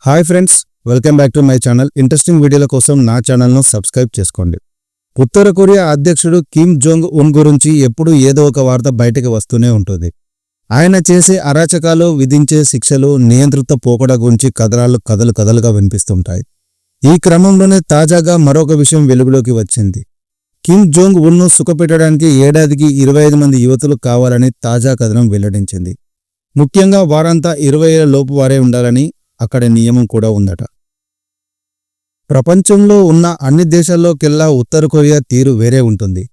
Hi friends, welcome back to my channel. Interesting వీడియోల కోసం నా ఛానల్ను సబ్స్క్రైబ్ చేసుకోండి. ఉత్తర కొరియా అధ్యక్షుడు కిమ్ జోంగ్ ఉన్ గురించి ఎప్పుడూ ఏదో ఒక వార్త బయటకు వస్తూనే ఉంటుంది. ఆయన చేసే అరాచకాలు, విధించే శిక్షలు, నియంత్రిత పోకడ గురించి కథలుగా వినిపిస్తుంటాయి. ఈ క్రమంలోనే తాజాగా మరొక విషయం వెలుగులోకి వచ్చింది. కిమ్ జోంగ్ ఉన్ను సుఖపెట్టడానికి ఏడాదికి 25 మంది యువతులు కావాలని తాజా కథనం వెల్లడించింది. ముఖ్యంగా వారంతా 20 ఏళ్ల లోపు వారే ఉండాలని అక్కడి నియమం కూడా ఉందట. ప్రపంచంలో ఉన్న అన్ని దేశాల్లోకెల్లా ఉత్తర కొరియా తీరు వేరే ఉంటుంది.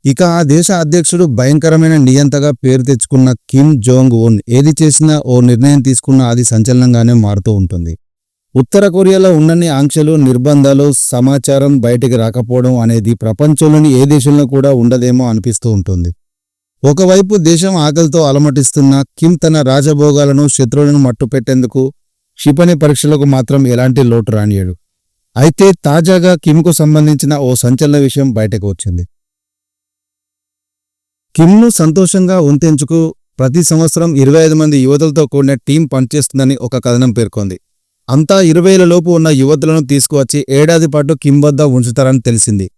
ఇక ఆ దేశ అధ్యక్షుడు భయంకరమైన నియంతగా పేరు తెచ్చుకున్న కిమ్ జోంగ్ ఉన్ ఏది చేసినా, ఓ నిర్ణయం తీసుకున్నా అది సంచలనంగానే మారుతూ ఉంటుంది. ఉత్తర కొరియాలో ఉన్నన్ని ఆంక్షలు, నిర్బంధాలు, సమాచారం బయటికి రాకపోవడం అనేది ప్రపంచంలోని ఏ దేశంలో కూడా ఉండదేమో అనిపిస్తూ ఉంటుంది. ఒకవైపు దేశం ఆకలితో అలమటిస్తున్న కిమ్ తన రాజభోగాలను, శత్రువులను మట్టుపెట్టేందుకు క్షిపణి పరీక్షలకు మాత్రం ఎలాంటి లోటు రానియడు. అయితే తాజాగా కిమ్కు సంబంధించిన ఓ సంచలన విషయం బయటకు వచ్చింది. కిమ్ను సంతోషంగా ఉంచేందుకు ప్రతి సంవత్సరం 25 మంది యువతులతో కూడిన టీం పనిచేస్తుందని ఒక కథనం పేర్కొంది. అంతా 20 ఏళ్ల లోపు ఉన్న యువతులను తీసుకువచ్చి ఏడాది పాటు కిమ్ వద్ద ఉంచుతారని తెలిసింది.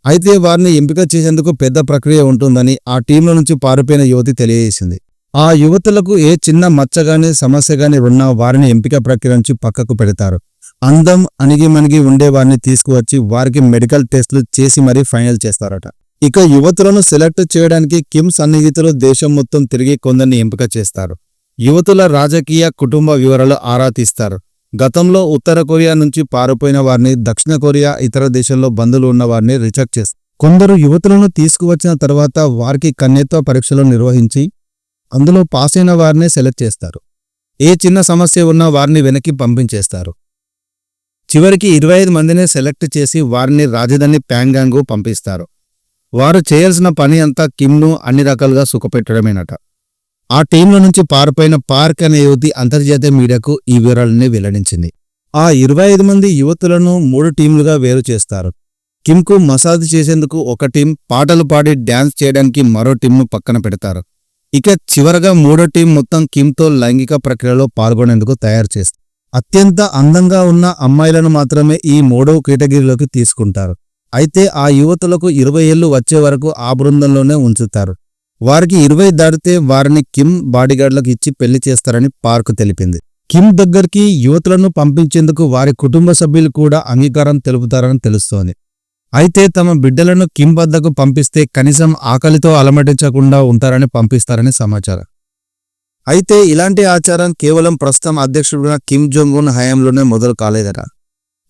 అయితే వారిని ఎంపిక చేసేందుకు పెద్ద ప్రక్రియ ఉంటుందని ఆ టీంల నుంచి పారిపోయిన యువతి తెలియజేసింది. ఆ యువతులకు ఏ చిన్న మచ్చగాని, సమస్యగాని ఉన్నా వారిని ఎంపిక ప్రక్రియ నుంచి పక్కకు పెడతారు. అందం, అణిగిమణిగి ఉండే వారిని తీసుకువచ్చి వారికి మెడికల్ టెస్టులు చేసి మరీ ఫైనల్ చేస్తారట. ఇక యువతులను సెలెక్ట్ చేయడానికి కిమ్ సన్నిహితులు దేశం మొత్తం తిరిగి కొందరిని ఎంపిక చేస్తారు. యువతుల రాజకీయ, కుటుంబ వివరాలు ఆరా తీస్తారు. గతంలో ఉత్తర కొరియా నుంచి పారిపోయిన వారిని, దక్షిణ కొరియా, ఇతర దేశాల్లో బంధువులు ఉన్న వారిని రిజెక్ట్ చేస్తారు. కొందరు యువతులను తీసుకువచ్చిన తర్వాత వారికి కన్యత్వ పరీక్షలు నిర్వహించి అందులో పాస్ అయిన వారిని సెలెక్ట్ చేస్తారు. ఏ చిన్న సమస్య ఉన్నా వారిని వెనక్కి పంపించేస్తారు. చివరికి 25 మందినే సెలెక్ట్ చేసి వారిని రాజధాని ప్యాంగాంగ్కు పంపిస్తారు. వారు చేయాల్సిన పని అంతా కిమ్ను అన్ని రకాలుగా సుఖపెట్టడమేనట. ఆ టీంల నుంచి పారిపోయిన పార్క్ అనే యువతి అంతర్జాతీయ మీడియాకు ఈ వివరాలన్నీ వెల్లడించింది. ఆ 25 మంది యువతులను 3 టీంలుగా వేరు చేస్తారు. కిమ్కు మసాజ్ చేసేందుకు ఒక టీం, పాటలు పాడి డ్యాన్స్ చేయడానికి మరో టీంను పక్కన పెడతారు. ఇక చివరగా 3వ టీం మొత్తం కిమ్తో లైంగిక ప్రక్రియలో పాల్గొనేందుకు తయారు చేస్తారు. అత్యంత అందంగా ఉన్న అమ్మాయిలను మాత్రమే ఈ 3వ కేటగిరీలోకి తీసుకుంటారు. అయితే ఆ యువతులకు 20 ఏళ్లు వచ్చే వరకు ఆ బృందంలోనే ఉంచుతారు. వారికి 20 దాటితే వారిని కిమ్ బాడీగార్డులకు ఇచ్చి పెళ్లి చేస్తారని పార్క్ తెలిపింది. కిమ్ దగ్గరికి యువతులను పంపించేందుకు వారి కుటుంబ సభ్యులు కూడా అంగీకారం తెలుపుతారని తెలుస్తోంది. అయితే తమ బిడ్డలను కిమ్ వద్దకు పంపిస్తే కనీసం ఆకలితో అలమటించకుండా ఉంటారని పంపిస్తారని సమాచారం. అయితే ఇలాంటి ఆచారం కేవలం ప్రస్తుతం అధ్యక్షుడున్న కిమ్ జోంగ్ ఉన్ హయాంలోనే మొదలు కాలేదట.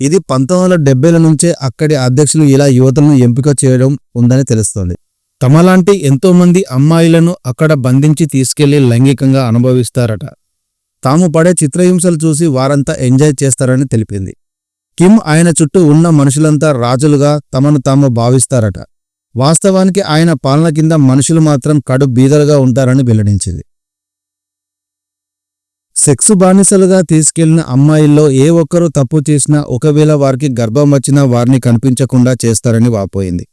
ఇది 1970ల నుంచే అక్కడి అధ్యక్షులు ఇలా యువతలను ఎంపిక చేయడం ఉందని తెలుస్తోంది. తమలాంటి ఎంతోమంది అమ్మాయిలను అక్కడ బంధించి తీసుకెళ్లి లైంగికంగా అనుభవిస్తారట. తాము పడే చిత్రహింసలు చూసి వారంతా ఎంజాయ్ చేస్తారని తెలిపింది. కిమ్ ఆయన చుట్టూ ఉన్న మనుషులంతా రాజులుగా తమను తాము భావిస్తారట. వాస్తవానికి ఆయన పాలన కింద మనుషులు మాత్రం కడు బీదలుగా ఉంటారని వెల్లడించింది. సెక్సు బానిసలుగా తీసుకెళ్లిన అమ్మాయిల్లో ఏ ఒక్కరూ తప్పు చేసినా, ఒకవేళ వారికి గర్భం వచ్చినా వారిని కనిపించకుండా చేస్తారని వాపోయింది.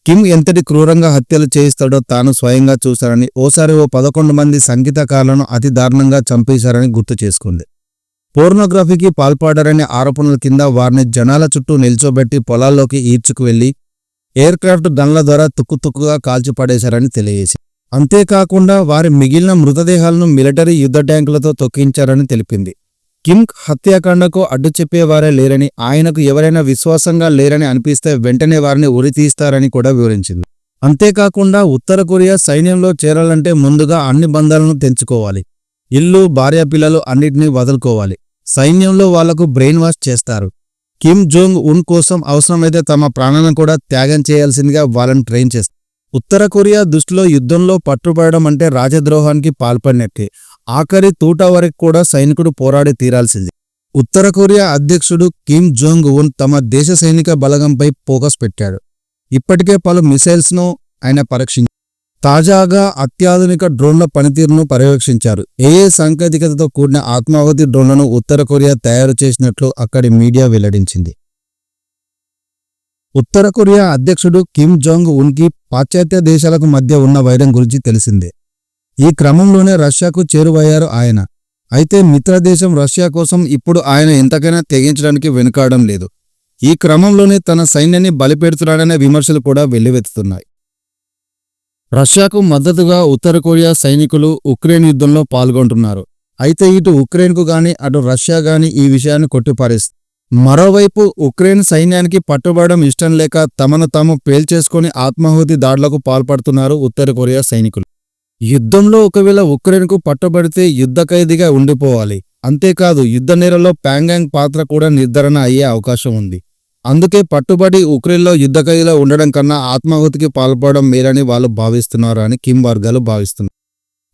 కిమ్ ఎంతటి క్రూరంగా హత్యలు చేయిస్తాడో తాను స్వయంగా చూశారని, ఓసారి ఓ 11 మంది సంగీతకారులను అతి దారుణంగా చంపేశారని గుర్తు చేసుకుంది. పోర్నోగ్రఫీకి పాల్పడారనే ఆరోపణల కింద వారిని జనాల చుట్టూ నిల్చోబెట్టి పొలాల్లోకి ఈడ్చుకు వెళ్లి ఎయిర్క్రాఫ్ట్ గన్ల ద్వారా తుక్కుతుక్కుగా కాల్చిపడేశారని తెలియజేసింది. అంతేకాకుండా వారి మిగిలిన మృతదేహాలను మిలిటరీ యుద్ధ ట్యాంకులతో తొక్కించారని తెలిపింది. కిమ్ హత్యాకాండకు అడ్డు చెప్పేవారే లేరని, ఆయనకు ఎవరైనా విశ్వాసంగా లేరని అనిపిస్తే వెంటనే వారిని ఉరితీస్తారని కూడా వివరించింది. అంతేకాకుండా ఉత్తర కొరియా సైన్యంలో చేరాలంటే ముందుగా అన్ని బంధాలను తెంచుకోవాలి. ఇల్లు, భార్యాపిల్లలు అన్నిటినీ వదులుకోవాలి. సైన్యంలో వాళ్లకు బ్రెయిన్ వాష్ చేస్తారు. కిమ్ జోంగ్ ఉన్ కోసం అవసరమైతే తమ ప్రాణాలను కూడా త్యాగం చేయాల్సిందిగా వాళ్ళని ట్రైన్ చేస్తారు. ఉత్తర కొరియా దృష్టిలో యుద్ధంలో పట్టుబడడం అంటే రాజద్రోహానికి పాల్పడినట్టే. ఆఖరి తూట వరకు కూడా సైనికుడు పోరాడి తీరాల్సింది. ఉత్తర కొరియా అధ్యక్షుడు కిమ్ జోంగ్ ఉన్ తమ దేశ సైనిక బలగంపై ఫోకస్ పెట్టాడు. ఇప్పటికే పలు మిసైల్స్ను ఆయన పరీక్షించారు. తాజాగా అత్యాధునిక డ్రోన్ల పనితీరును పర్యవేక్షించారు. ఏ సాంకేతికతతో కూడిన ఆత్మాహుతి డ్రోన్లను ఉత్తర కొరియా తయారు చేసినట్లు అక్కడి మీడియా వెల్లడించింది. ఉత్తర కొరియా అధ్యక్షుడు కిమ్ జోంగ్ ఉన్కి పాశ్చాత్య దేశాలకు మధ్య ఉన్న వైరం గురించి తెలిసిందే. ఈ క్రమంలోనే రష్యాకు చేరువయ్యారు ఆయన. అయితే మిత్రదేశం రష్యా కోసం ఇప్పుడు ఆయన ఎంతకైనా తెగించడానికి వెనుకాడడం లేదు. ఈ క్రమంలోనే తన సైన్యాన్ని బలిపెడుతున్నాడనే విమర్శలు కూడా వెల్లువెత్తుతున్నాయి. రష్యాకు మద్దతుగా ఉత్తర కొరియా సైనికులు ఉక్రెయిన్ యుద్ధంలో పాల్గొంటున్నారు. అయితే ఇటు ఉక్రెయిన్కు గాని అటు రష్యా గాని ఈ విషయాన్ని కొట్టిపారేస్తుంది. మరోవైపు ఉక్రెయిన్ సైన్యానికి పట్టుబడడం ఇష్టం లేక తమను తాము పేల్చేసుకొని ఆత్మాహుతి దాడులకు పాల్పడుతున్నారు ఉత్తర కొరియా సైనికులు. యుద్ధంలో ఒకవేళ ఉక్రెయిన్కు పట్టుబడితే యుద్ధ ఖైదీగా ఉండిపోవాలి. అంతేకాదు యుద్ధ నేరంలో ప్యాంగాంగ్ పాత్ర కూడా నిర్ధారణ అయ్యే అవకాశం ఉంది. అందుకే పట్టుబడి ఉక్రెయిన్లో యుద్ధ ఖైదీలో ఉండడం కన్నా ఆత్మాహుతికి పాల్పడడం మేలని వాళ్ళు భావిస్తున్నారు అని కిమ్ వర్గాలు భావిస్తున్నారు.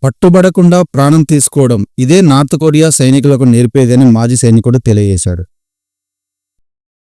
పట్టుబడకుండా ప్రాణం తీసుకోవడం ఇదే నార్త్ కొరియా సైనికులకు నేర్పేదని మాజీ సైనికుడు తెలియజేశాడు.